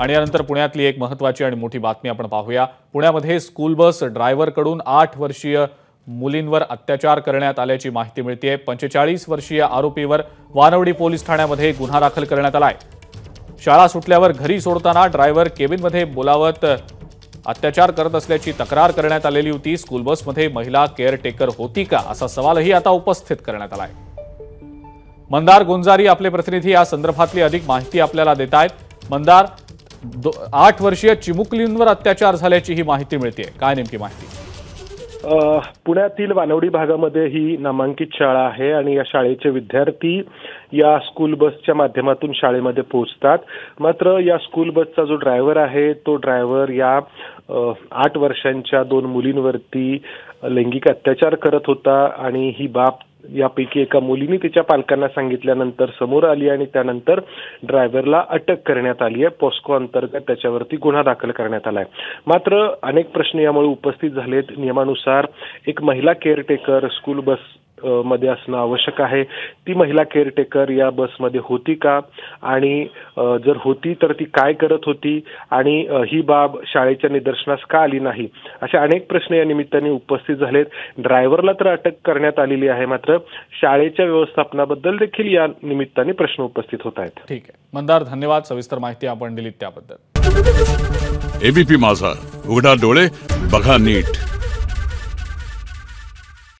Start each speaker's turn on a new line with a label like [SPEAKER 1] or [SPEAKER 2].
[SPEAKER 1] आणि यानंतर पुण्यातली एक महत्त्वाची आणि मोठी बातमी आपण पाहूया। पुण्यामध्ये स्कूल बस ड्रायव्हरकडून 8 वर्षीय मुलींवर अत्याचार करण्यात आल्याची माहिती मिळते। 45 वर्षीय आरोपीवर वानवडी पोलीस ठाण्यामध्ये गुन्हा दाखल करण्यात आलाय। शाळा सुटल्यावर घरी सोडताना ड्रायव्हर केबिनमध्ये बोलावत अत्याचार करत असल्याची तक्रार करण्यात आलेली होती। स्कूल बसमध्ये महिला केअरटेकर होती का असा सवालही आता उपस्थित करण्यात आलाय। मंदार गोंजारी आपले प्रतिनिधी या संदर्भातली अधिक माहिती आपल्याला देत आहेत। मंदार, 8 वर्षीय चिमुकलींवर अत्याचार झाल्याची ही माहिती मिळते, काय नेमकी माहिती?
[SPEAKER 2] पुण्यातील वानवडी भागामध्ये ही नामांकित शाळा आहे आणि या शाळेचे विद्यार्थी या स्कूल बसच्या माध्यमातून शाळेमध्ये पोहोचतात। मात्र या स्कूल बसचा जो ड्रायव्हर आहे तो ड्रायव्हर या 8 वर्षांच्या 2 मुलींवरती लैंगिक अत्याचार करत होता आणि ही बाब यापैकी एका मुलीने तिच्या पालकांना सांगितल्यानंतर समोर आली आणि त्यानंतर ड्रायव्हरला अटक करण्यात आली आहे। पॉस्को अंतर्गत त्याच्यावरती गुन्हा दाखल करण्यात आलाय। मात्र अनेक प्रश्न यामुळे उपस्थित झालेत। नियमानुसार एक महिला केअरटेकर स्कूल बस मध्ये असणं आवश्यक आहे। ती महिला केअरटेकर या बसमध्ये होती का आणि जर होती तर ती काय करत होती आणि ही बाब शाळेच्या निदर्शनास का आली नाही, असे अनेक प्रश्न या निमित्ताने उपस्थित झालेत। ड्रायव्हरला तर अटक करण्यात आलेली आहे, मात्र शाळेच्या व्यवस्थापनाबद्दल देखील या निमित्ताने प्रश्न उपस्थित होत आहेत।
[SPEAKER 1] ठीक आहे मंदार, धन्यवाद सविस्तर माहिती आपण दिलीत त्याबद्दल।
[SPEAKER 3] एबीपी माझा, उघडा डोळे बघा नीट।